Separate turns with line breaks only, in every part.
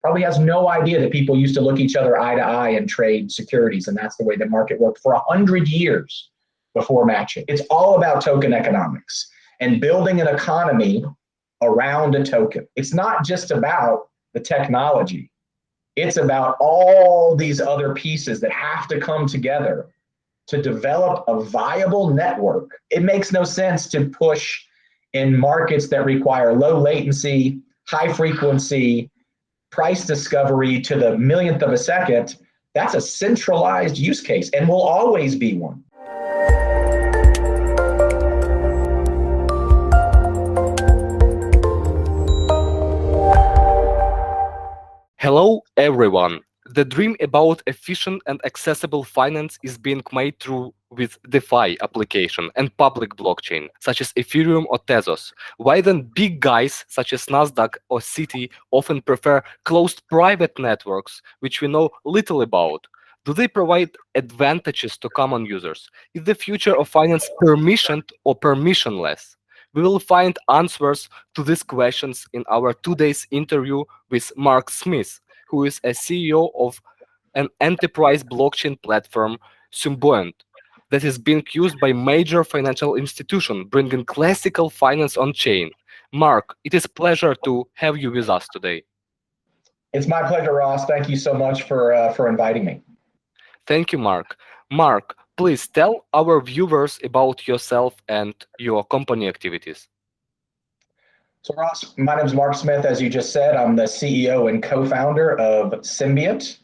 probably has no idea that people used to look each other eye to eye and trade securities, and that's the way the market worked for 100 years before matching. It's all about token economics and building an economy around a token. It's not just about the technology. It's about all these other pieces that have to come together to develop a viable network. It makes no sense to push in markets that require low latency, high frequency, price discovery to the millionth of a second. That's a centralized use case and will always be one.
Hello, everyone. The dream about efficient and accessible finance is being made through with DeFi application and public blockchain, such as Ethereum or Tezos. Why then big guys such as Nasdaq or Citi often prefer closed private networks, which we know little about? Do they provide advantages to common users? Is the future of finance permissioned or permissionless? We will find answers to these questions in our today's interview with Mark Smith, who is a CEO of an enterprise blockchain platform, Symbiont, that is being used by major financial institutions, bringing classical finance on chain. Mark, it is a pleasure to have you with us today.
It's my pleasure, Ross. Thank you so much for inviting me.
Thank you, Mark. Mark, please tell our viewers about yourself and your company activities.
So Ross, my name is Mark Smith. As you just said, I'm the CEO and co-founder of Symbiont.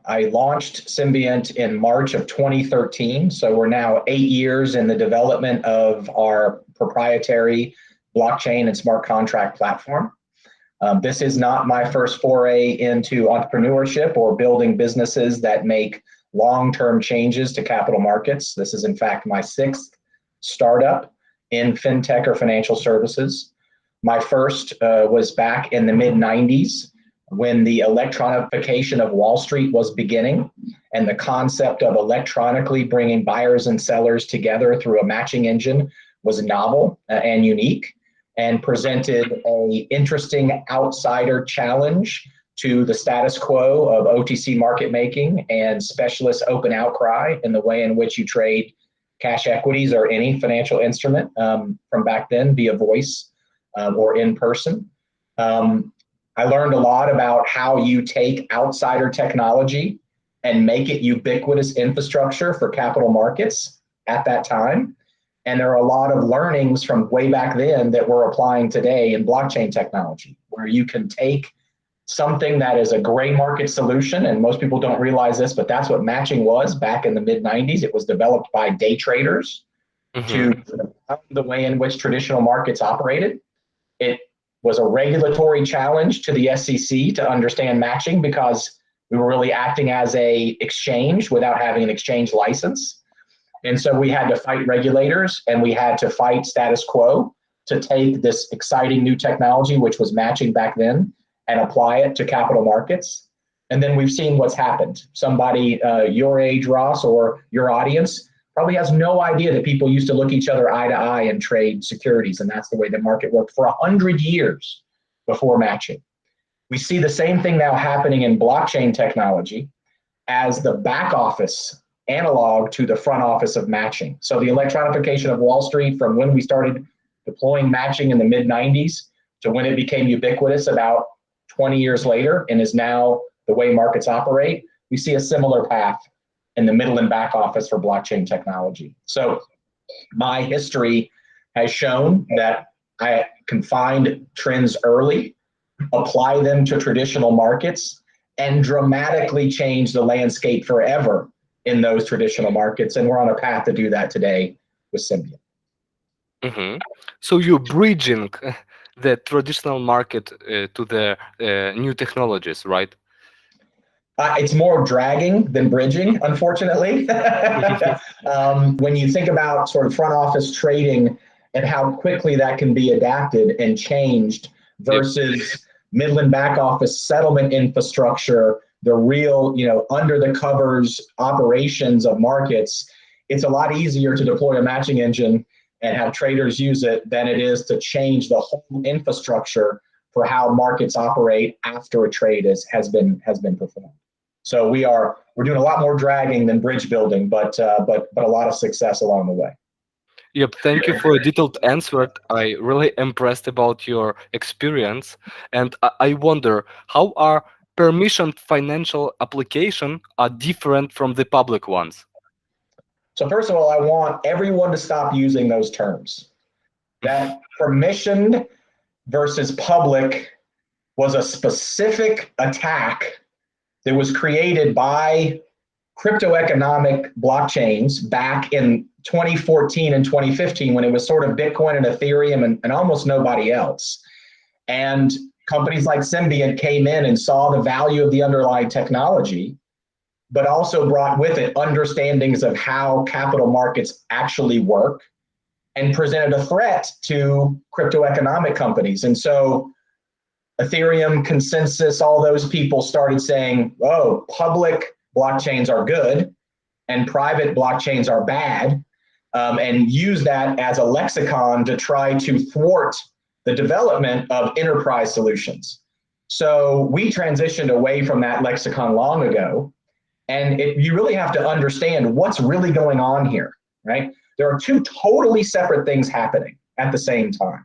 I launched Symbiont in March of 2013. So we're now 8 years in the development of our proprietary blockchain and smart contract platform. This is not my first foray into entrepreneurship or building businesses that make long-term changes to capital markets. This is in fact my 6th startup in fintech or financial services. My first was back in the mid-90s when the electronification of Wall Street was beginning, and the concept of electronically bringing buyers and sellers together through a matching engine was novel and unique, and presented an interesting outsider challenge to the status quo of OTC market making and specialist open outcry in the way in which you trade cash equities or any financial instrument from back then via voice or in person. I learned a lot about how you take outsider technology and make it ubiquitous infrastructure for capital markets at that time. And there are a lot of learnings from way back then that we're applying today in blockchain technology, where you can take something that is a gray market solution, and most people don't realize this, but that's what matching was back in the mid-90s. It was developed by day traders to the way in which traditional markets operated. It was a regulatory challenge to the SEC to understand matching because we were really acting as a exchange without having an exchange license. And so we had to fight regulators and we had to fight status quo to take this exciting new technology, which was matching back then, and apply it to capital markets. And then we've seen what's happened. Somebody your age, Ross, or your audience probably has no idea that people used to look each other eye to eye and trade securities, and that's the way the market worked for 100 years before matching. We see the same thing now happening in blockchain technology as the back office analog to the front office of matching. So the electronification of Wall Street, from when we started deploying matching in the mid-90s to when it became ubiquitous about 20 years later and is now the way markets operate, we see a similar path in the middle and back office for blockchain technology. So my history has shown that I can find trends early, apply them to traditional markets, and dramatically change the landscape forever in those traditional markets. And we're on a path to do that today with Symbiont.
So you're bridging the traditional market to the new technologies, right?
It's more dragging than bridging, unfortunately. When you think about sort of front office trading and how quickly that can be adapted and changed versus middle and back office settlement infrastructure, the real, under the covers operations of markets, it's a lot easier to deploy a matching engine and have traders use it than it is to change the whole infrastructure for how markets operate after a trade has been performed. So we're doing a lot more dragging than bridge building, but a lot of success along the way.
Yep, thank you for a detailed answer. I really impressed about your experience, and I wonder how are permissioned financial application are different from the public ones.
So first of all, I want everyone to stop using those terms. That permissioned versus public was a specific attack that was created by crypto economic blockchains back in 2014 and 2015 when it was sort of Bitcoin and Ethereum and almost nobody else. And companies like Symbiont came in and saw the value of the underlying technology, but also brought with it understandings of how capital markets actually work and presented a threat to crypto economic companies. And so Ethereum, Consensus, all those people started saying, oh, public blockchains are good and private blockchains are bad, and use that as a lexicon to try to thwart the development of enterprise solutions. So we transitioned away from that lexicon long ago, and you really have to understand what's really going on here, right? There are two totally separate things happening at the same time.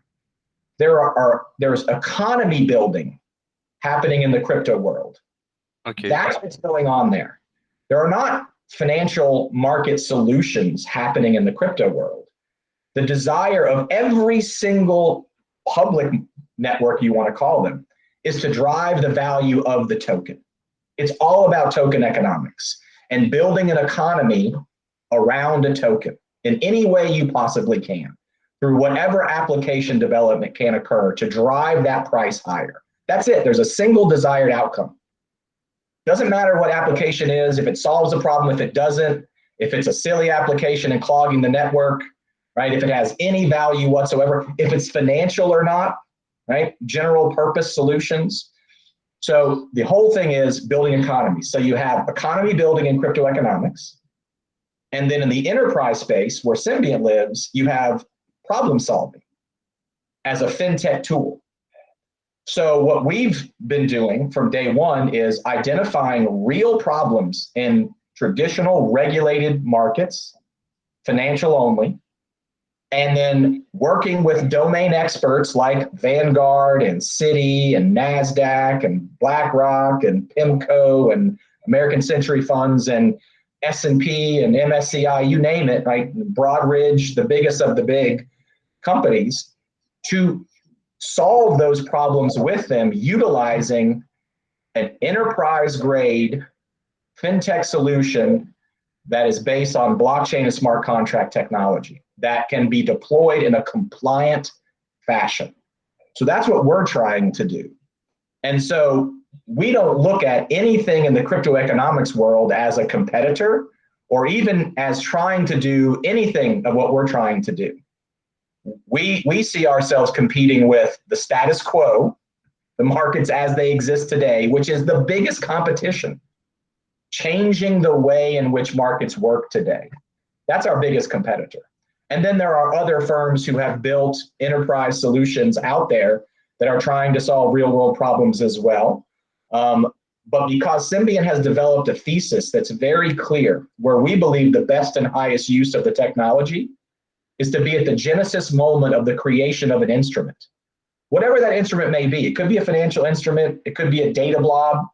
There's economy building happening in the crypto world.
Okay.
That's what's going on there. There are not financial market solutions happening in the crypto world. The desire of every single public network, you want to call them, is to drive the value of the token. It's all about token economics and building an economy around a token in any way you possibly can, through whatever application development can occur to drive that price higher. That's it. There's a single desired outcome. Doesn't matter what application is, if it solves a problem, if it doesn't, if it's a silly application and clogging the network, right? If it has any value whatsoever, if it's financial or not, right? General purpose solutions. So the whole thing is building economies. So you have economy building in crypto economics. And then in the enterprise space where Symbiont lives, you have problem solving as a fintech tool. So what we've been doing from day one is identifying real problems in traditional regulated markets, financial only, and then working with domain experts like Vanguard and Citi and NASDAQ and BlackRock and PIMCO and American Century Funds and S&P and MSCI, you name it, right? Broadridge, the biggest of the big companies, to solve those problems with them utilizing an enterprise-grade fintech solution that is based on blockchain and smart contract technology that can be deployed in a compliant fashion. So that's what we're trying to do. And so we don't look at anything in the crypto economics world as a competitor or even as trying to do anything of what we're trying to do. We see ourselves competing with the status quo, the markets as they exist today, which is the biggest competition, changing the way in which markets work today. That's our biggest competitor. And then there are other firms who have built enterprise solutions out there that are trying to solve real world problems as well. But because Symbiont has developed a thesis that's very clear, where we believe the best and highest use of the technology is to be at the genesis moment of the creation of an instrument. Whatever that instrument may be, it could be a financial instrument, it could be a data blob,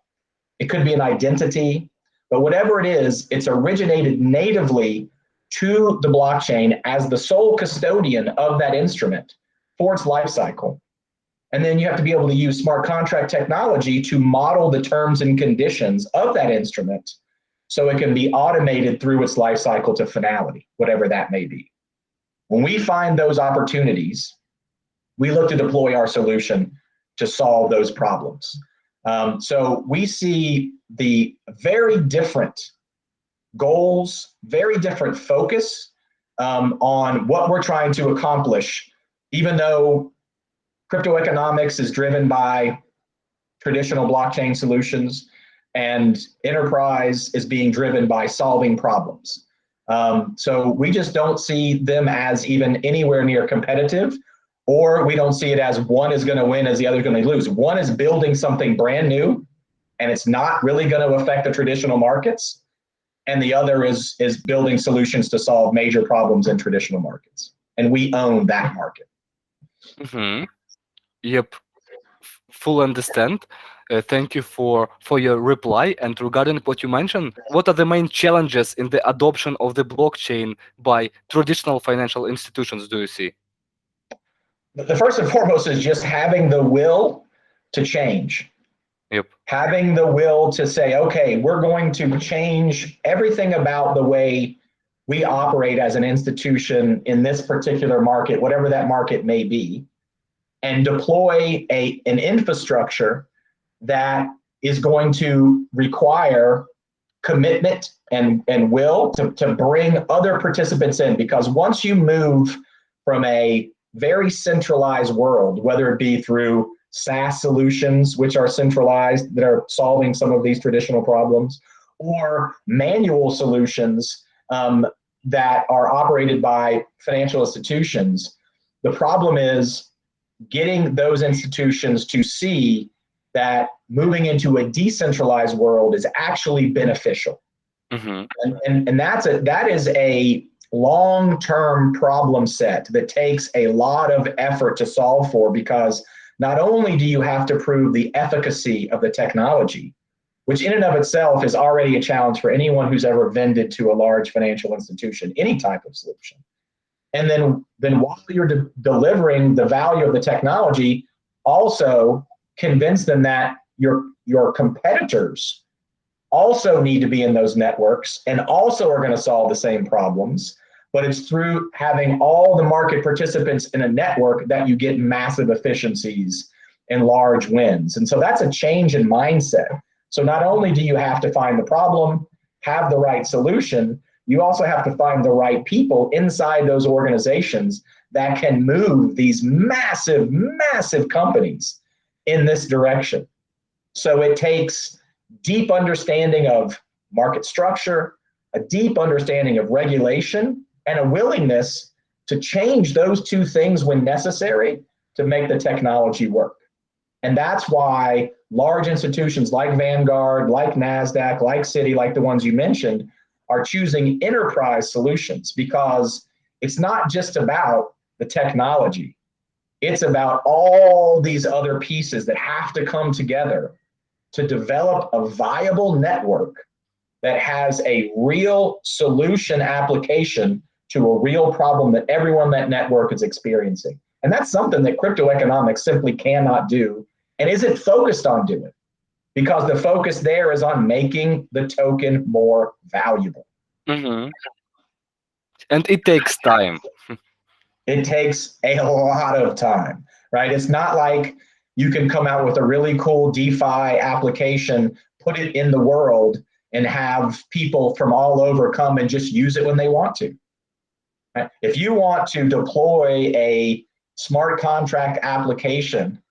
it could be an identity, but whatever it is, it's originated natively to the blockchain as the sole custodian of that instrument for its life cycle. And then you have to be able to use smart contract technology to model the terms and conditions of that instrument so it can be automated through its life cycle to finality, whatever that may be. When we find those opportunities, we look to deploy our solution to solve those problems. So we see the very different goals, very different focus on what we're trying to accomplish, even though crypto economics is driven by traditional blockchain solutions and enterprise is being driven by solving problems. So we just don't see them as even anywhere near competitive or we don't see it as one is going to win as the other is going to lose. One is building something brand new, and it's not really going to affect the traditional markets. And the other is building solutions to solve major problems in traditional markets. And we own that market.
Mm-hmm. Yep, full understand. Thank you for your reply. And regarding what you mentioned, what are the main challenges in the adoption of the blockchain by traditional financial institutions, do you see?
The first and foremost is just having the will to change.
Yep.
Having the will to say, okay, we're going to change everything about the way we operate as an institution in this particular market, whatever that market may be, and deploy an infrastructure that is going to require commitment and will to bring other participants in. Because once you move from a very centralized world, whether it be through SaaS solutions, which are centralized, that are solving some of these traditional problems, or manual solutions that are operated by financial institutions, the problem is getting those institutions to see that moving into a decentralized world is actually beneficial.
Mm-hmm.
And that is a long-term problem set that takes a lot of effort to solve for, because not only do you have to prove the efficacy of the technology, which in and of itself is already a challenge for anyone who's ever vended to a large financial institution, any type of solution. And then while you're delivering the value of the technology, also convince them that your competitors also need to be in those networks and also are going to solve the same problems. But it's through having all the market participants in a network that you get massive efficiencies and large wins. And so that's a change in mindset. So not only do you have to find the problem, have the right solution, you also have to find the right people inside those organizations that can move these massive, massive companies in this direction. So it takes deep understanding of market structure, a deep understanding of regulation, and a willingness to change those two things when necessary to make the technology work. And that's why large institutions like Vanguard, like NASDAQ, like Citi, like the ones you mentioned, are choosing enterprise solutions, because it's not just about the technology. It's about all these other pieces that have to come together to develop a viable network that has a real solution application to a real problem that everyone in that network is experiencing. And that's something that crypto economics simply cannot do and isn't focused on doing, because the focus there is on making the token more valuable.
Mm-hmm. And it takes time.
It takes a lot of time, right? It's not like you can come out with a really cool DeFi application, put it in the world, and have people from all over come and just use it when they want to. Right? If you want to deploy a smart contract application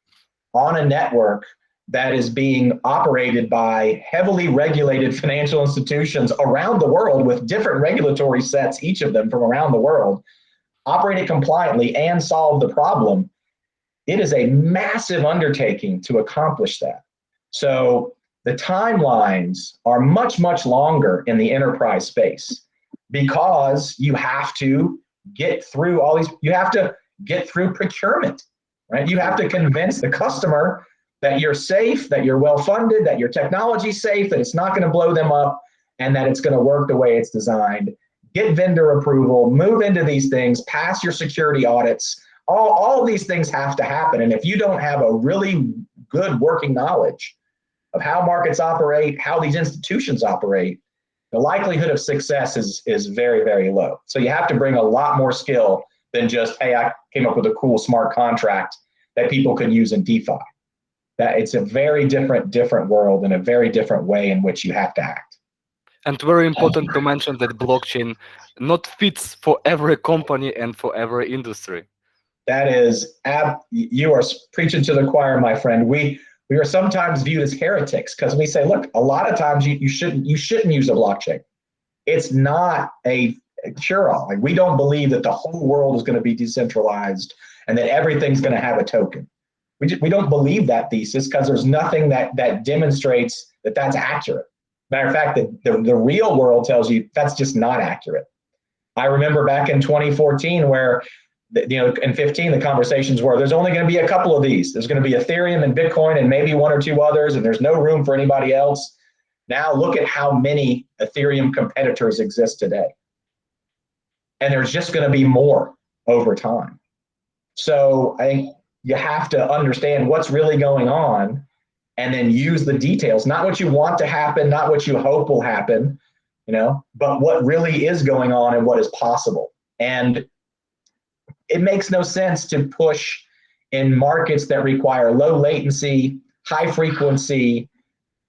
on a network that is being operated by heavily regulated financial institutions around the world with different regulatory sets, each of them from around the world, operate it compliantly and solve the problem, it is a massive undertaking to accomplish that. So the timelines are much, much longer in the enterprise space, because you have to get through all these, you have to get through procurement, right? You have to convince the customer that you're safe, that you're well-funded, that your technology's safe, that it's not going to blow them up, and that it's going to work the way it's designed. Get vendor approval, move into these things, pass your security audits. All of these things have to happen. And if you don't have a really good working knowledge of how markets operate, how these institutions operate, the likelihood of success is very, very low. So you have to bring a lot more skill than just, hey, I came up with a cool smart contract that people can use in DeFi. That it's a very different world and a very different way in which you have to act.
And very important to mention that blockchain not fits for every company and for every industry.
That is, you are preaching to the choir, my friend. We are sometimes viewed as heretics because we say, look, a lot of times you shouldn't use a blockchain. It's not a cure-all. Like, we don't believe that the whole world is going to be decentralized and that everything's going to have a token. We don't believe that thesis because there's nothing that demonstrates that that's accurate. Matter of fact, the real world tells you that's just not accurate. I remember back in 2014 where, in 15, the conversations were, there's only going to be a couple of these. There's going to be Ethereum and Bitcoin and maybe one or two others, and there's no room for anybody else. Now look at how many Ethereum competitors exist today. And there's just going to be more over time. So I think you have to understand what's really going on and then use the details, not what you want to happen, not what you hope will happen, but what really is going on and what is possible. And it makes no sense to push in markets that require low latency, high frequency,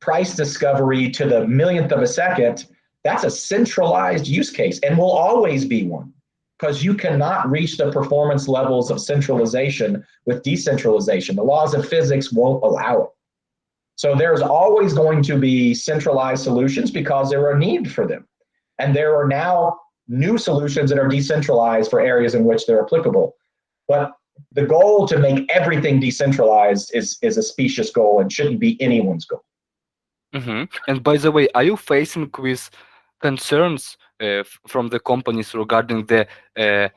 price discovery to the millionth of a second. That's a centralized use case and will always be one, because you cannot reach the performance levels of centralization with decentralization. The laws of physics won't allow it. So there's always going to be centralized solutions because there are a need for them. And there are now new solutions that are decentralized for areas in which they're applicable. But the goal to make everything decentralized is a specious goal and shouldn't be anyone's goal.
And by the way, are you facing with concerns from the companies regarding the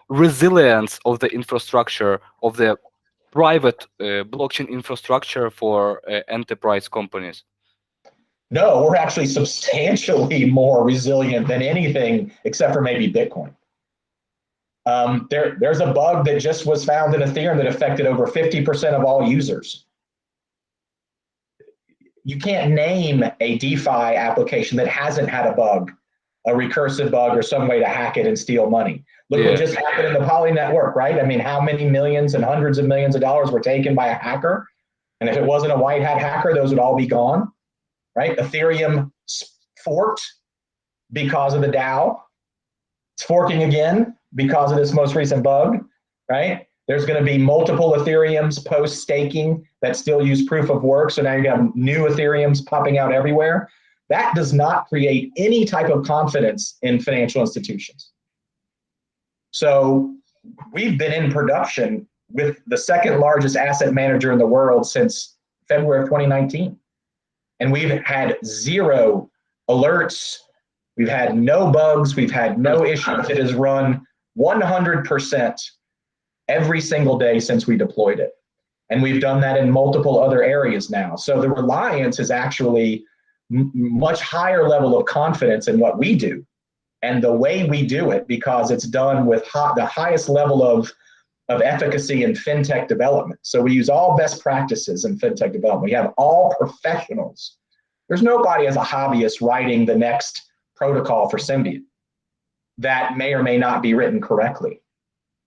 resilience of the infrastructure, of the private blockchain infrastructure for enterprise companies?
No, we're actually substantially more resilient than anything except for maybe Bitcoin. There's a bug that just was found in Ethereum that affected over 50% of all users. You can't name a DeFi application that hasn't had a bug, a recursive bug or some way to hack it and steal money. Look what just happened in the Poly network, right? I mean, how many millions and hundreds of millions of dollars were taken by a hacker? And if it wasn't a white hat hacker, those would all be gone, right? Ethereum forked because of the DAO. It's forking again because of this most recent bug, right? There's going to be multiple Ethereums post staking that still use proof of work. So now you got new Ethereums popping out everywhere. That does not create any type of confidence in financial institutions. So we've been in production with the second largest asset manager in the world since February of 2019. And we've had zero alerts. We've had no bugs. We've had no issues. It has run 100% every single day since we deployed it. And we've done that in multiple other areas now. So the reliance is actually much higher level of confidence in what we do and the way we do it, because it's done with the highest level of efficacy in fintech development. So we use all best practices in fintech development. We have all professionals. There's nobody as a hobbyist writing the next protocol for Symbiont that may or may not be written correctly.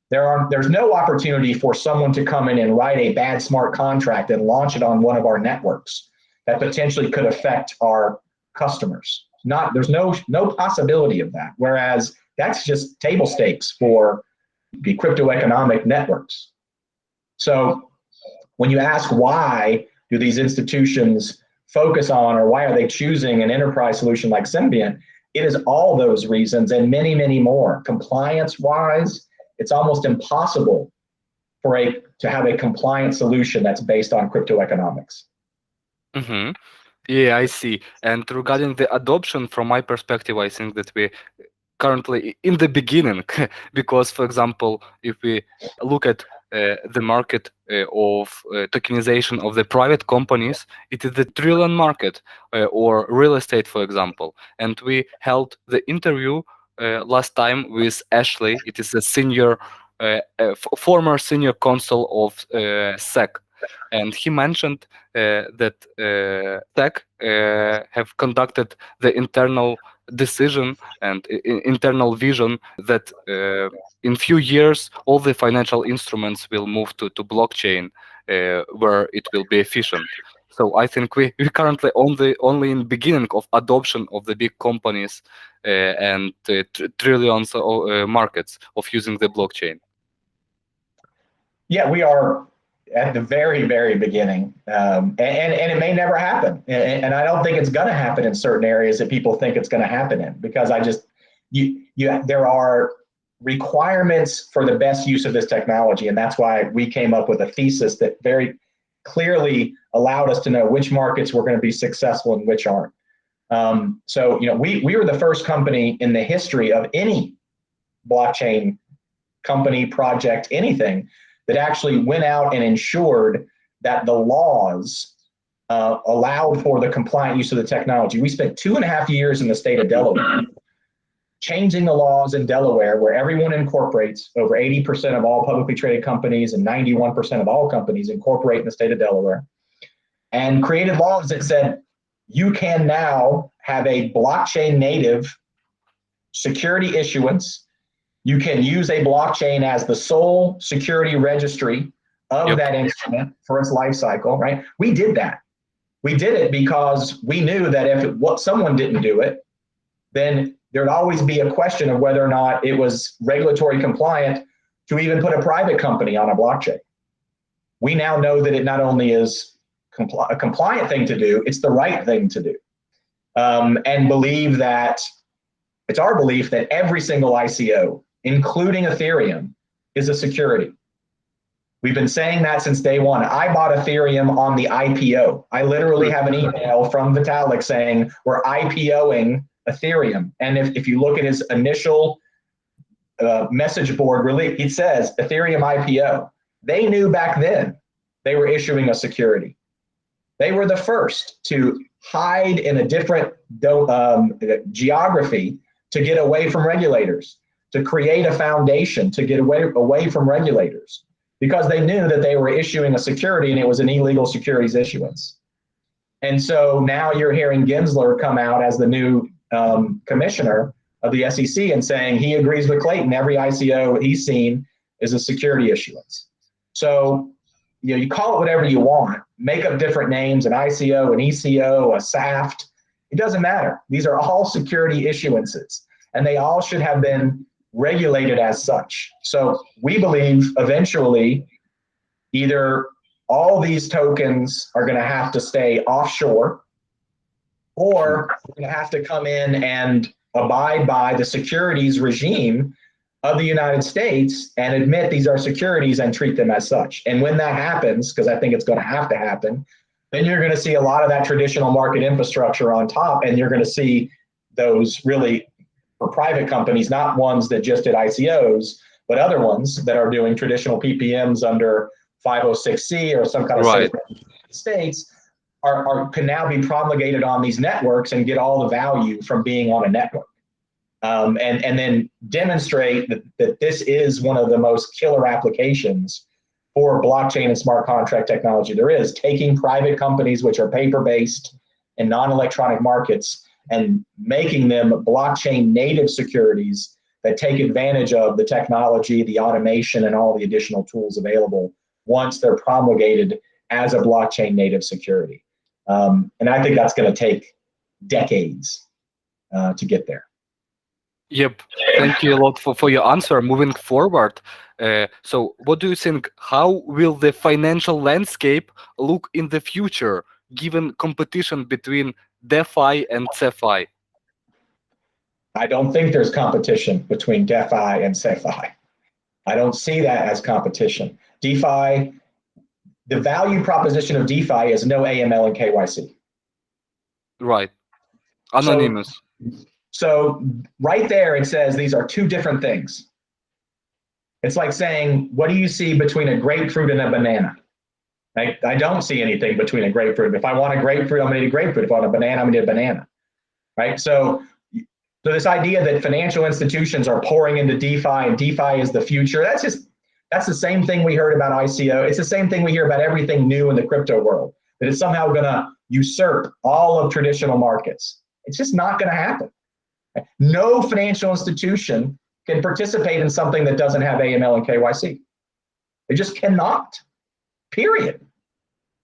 There's no opportunity for someone to come in and write a bad smart contract and launch it on one of our networks that potentially could affect our customers. There's no possibility of that. Whereas that's just table stakes for the crypto economic networks. So when you ask why do these institutions focus on, or why are they choosing an enterprise solution like Symbiont, it is all those reasons and many, many more. Compliance-wise, it's almost impossible to have a compliant solution that's based on crypto economics.
Yeah, I see. And regarding the adoption, from my perspective, I think that we currently in the beginning, because, for example, if we look at the market of tokenization of the private companies, it is the trillion market, or real estate, for example. And we held the interview last time with Ashley. It is a former senior counsel of SEC. And he mentioned that SEC have conducted the internal decision and internal vision that in few years all the financial instruments will move to blockchain, where it will be efficient. So I think we currently only in beginning of adoption of the big companies and trillions of markets of using the blockchain.
Yeah, we are at the very, very beginning, and it may never happen. And I don't think it's going to happen in certain areas that people think it's going to happen in, because there are requirements for the best use of this technology. And that's why we came up with a thesis that very clearly allowed us to know which markets were going to be successful and which aren't. So, we were the first company in the history of any blockchain company, project, anything that actually went out and ensured that the laws allowed for the compliant use of the technology. We spent 2.5 years in the state of Delaware changing the laws in Delaware, where everyone incorporates. Over 80% of all publicly traded companies and 91% of all companies incorporate in the state of Delaware, and created laws that said you can now have a blockchain native security issuance. You can use a blockchain as the sole security registry of that instrument for its life cycle, right? We did that. We did it because we knew that if someone didn't do it, then there'd always be a question of whether or not it was regulatory compliant to even put a private company on a blockchain. We now know that it not only is a compliant thing to do, it's the right thing to do. And believe that, it's our belief that every single ICO, including Ethereum, is a security. We've been saying that since day one. I bought Ethereum on the IPO. I literally have an email from Vitalik saying we're IPOing Ethereum. And if you look at his initial message board release, it says Ethereum IPO. They knew back then they were issuing a security. They were the first to hide in a different geography to get away from regulators, to create a foundation to get away from regulators, because they knew that they were issuing a security and it was an illegal securities issuance. And so now you're hearing Gensler come out as the new commissioner of the SEC and saying he agrees with Clayton. Every ICO he's seen is a security issuance. So you call it whatever you want, make up different names, an ICO, an ECO, a SAFT. It doesn't matter. These are all security issuances, and they all should have been regulated as such. So we believe eventually either all these tokens are going to have to stay offshore, or we're going to have to come in and abide by the securities regime of the United States and admit these are securities and treat them as such. And when that happens, because I think it's going to have to happen, then you're going to see a lot of that traditional market infrastructure on top, and you're going to see those really for private companies, not ones that just did ICOs, but other ones that are doing traditional PPMs under 506C or some kind of safe states can now be promulgated on these networks and get all the value from being on a network. And then demonstrate that this is one of the most killer applications for blockchain and smart contract technology there is, taking private companies which are paper-based and non-electronic markets and making them blockchain native securities that take advantage of the technology, the automation, and all the additional tools available once they're promulgated as a blockchain native security. And I think that's going to take decades to get there.
Yep. Thank you a lot for your answer. Moving forward, so what do you think? How will the financial landscape look in the future, given competition between DeFi and CeFi?
I don't think there's competition between DeFi and CeFi. I don't see that as competition. DeFi, the value proposition of DeFi is no AML and KYC.
Right. Anonymous.
So right there, it says these are two different things. It's like saying, what do you see between a grapefruit and a banana? I don't see anything between a grapefruit. If I want a grapefruit, I'm going to eat a grapefruit. If I want a banana, I'm going to eat a banana, right? So this idea that financial institutions are pouring into DeFi and DeFi is the future, that's the same thing we heard about ICO. It's the same thing we hear about everything new in the crypto world, that it's somehow going to usurp all of traditional markets. It's just not going to happen. No financial institution can participate in something that doesn't have AML and KYC. They just cannot, period.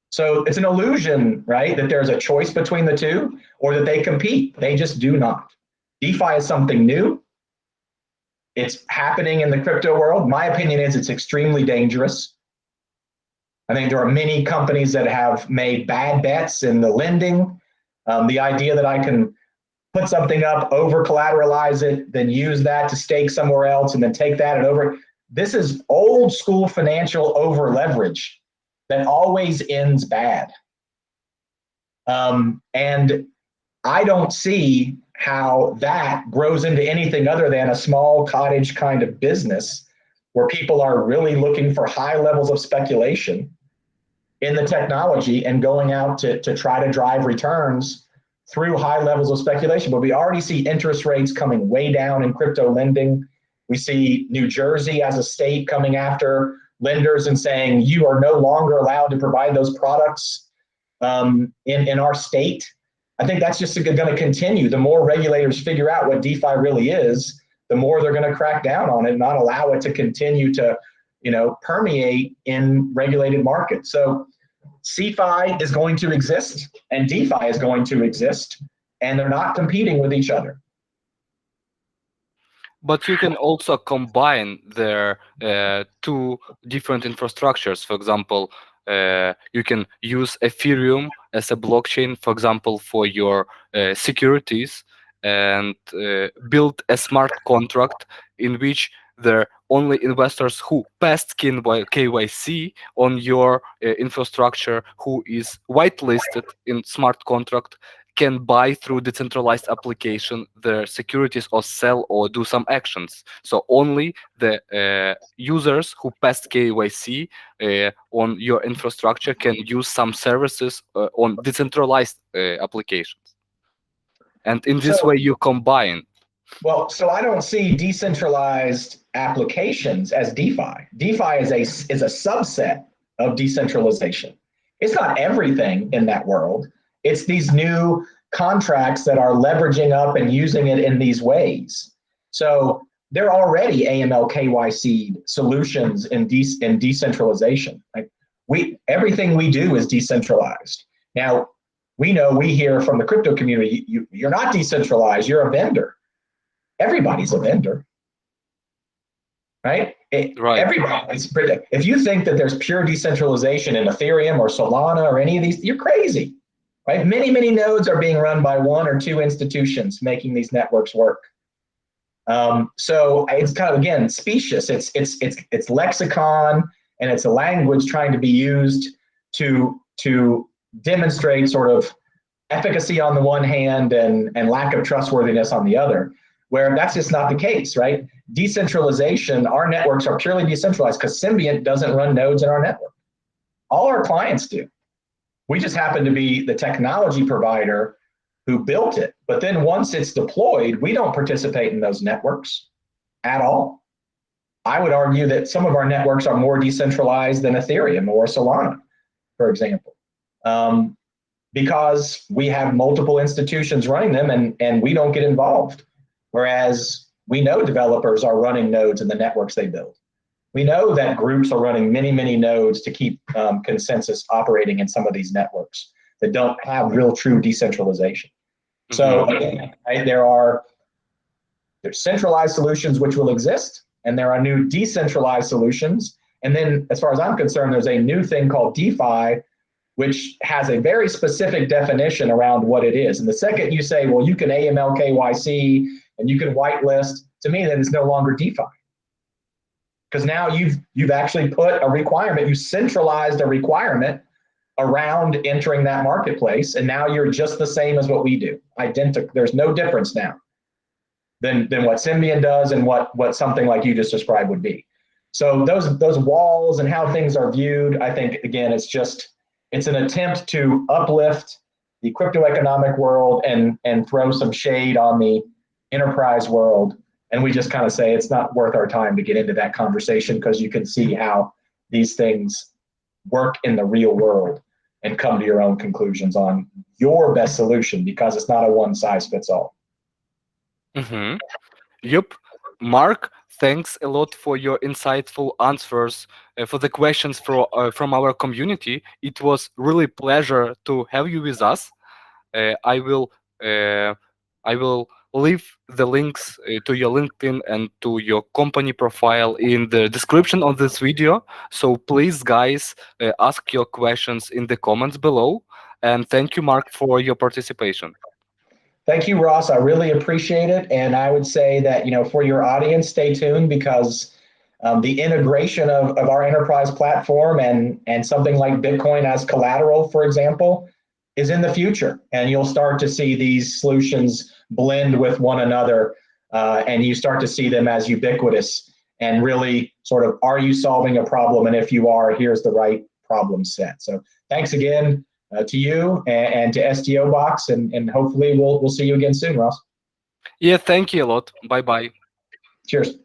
So it's an illusion, right, that there's a choice between the two or that they compete. They just do not. DeFi is something new. It's happening in the crypto world. My opinion is it's extremely dangerous. I think there are many companies that have made bad bets in the lending. The idea that I can put something up, over collateralize it, then use that to stake somewhere else, and then take that and over. This is old school financial over leverage that always ends bad. And I don't see how that grows into anything other than a small cottage kind of business where people are really looking for high levels of speculation in the technology and going out to try to drive returns through high levels of speculation. But we already see interest rates coming way down in crypto lending. We see New Jersey as a state coming after lenders and saying, you are no longer allowed to provide those products in our state. I think that's just going to continue. The more regulators figure out what DeFi really is, the more they're going to crack down on it and not allow it to continue to, permeate in regulated markets. So CeFi is going to exist and DeFi is going to exist, and they're not competing with each other.
But you can also combine their two different infrastructures. For example, you can use Ethereum as a blockchain, for example, for your securities, and build a smart contract in which the only investors who passed KYC on your infrastructure, who is whitelisted in smart contract, can buy through decentralized application their securities or sell or do some actions. So only the users who passed KYC on your infrastructure can use some services on decentralized applications. And in this way, you combine.
Well, so I don't see decentralized applications as DeFi. DeFi is a subset of decentralization. It's not everything in that world. It's these new contracts that are leveraging up and using it in these ways. So there are already AML KYC solutions in decentralization. Like everything we do is decentralized. Now, we hear from the crypto community, you're not decentralized, you're a vendor. Everybody's a vendor, right? Everybody's. If you think that there's pure decentralization in Ethereum or Solana or any of these, you're crazy. Right? Many, many nodes are being run by one or two institutions making these networks work. So it's kind of, again, specious. It's lexicon and it's a language trying to be used to demonstrate sort of efficacy on the one hand and lack of trustworthiness on the other, where that's just not the case, right? Decentralization, our networks are purely decentralized because Symbiont doesn't run nodes in our network. All our clients do. We just happen to be the technology provider who built it. But then once it's deployed, we don't participate in those networks at all. I would argue that some of our networks are more decentralized than Ethereum or Solana, for example, because we have multiple institutions running them and we don't get involved. Whereas we know developers are running nodes in the networks they build. We know that groups are running many, many nodes to keep consensus operating in some of these networks that don't have real true decentralization. So again, right, there's centralized solutions which will exist, and there are new decentralized solutions. And then as far as I'm concerned, there's a new thing called DeFi, which has a very specific definition around what it is. And the second you say, well, you can AML KYC and you can whitelist, to me, then it's no longer DeFi. Because now you've actually put a requirement, you centralized a requirement around entering that marketplace, and now you're just the same as what we do. Identical. There's no difference now than what Symbiont does and what something like you just described would be. So those walls and how things are viewed, I think, again, it's an attempt to uplift the crypto economic world and throw some shade on the enterprise world. And we just kind of say it's not worth our time to get into that conversation because you can see how these things work in the real world and come to your own conclusions on your best solution, because it's not a one size fits all.
Yep. Mark, thanks a lot for your insightful answers for the questions from our community. It was really pleasure to have you with us. I will leave the links to your LinkedIn and to your company profile in the description of this video. So please, guys, ask your questions in the comments below. And thank you, Mark, for your participation.
Thank you, Ross. I really appreciate it. And I would say that, for your audience, stay tuned because the integration of our enterprise platform and something like Bitcoin as collateral, for example, is in the future. And you'll start to see these solutions blend with one another, and you start to see them as ubiquitous and really sort of, are you solving a problem? And if you are, here's the right problem set. So thanks again to you and to Stobox, and hopefully we'll see you again soon, Ross.
Yeah, thank you a lot. Bye bye.
Cheers.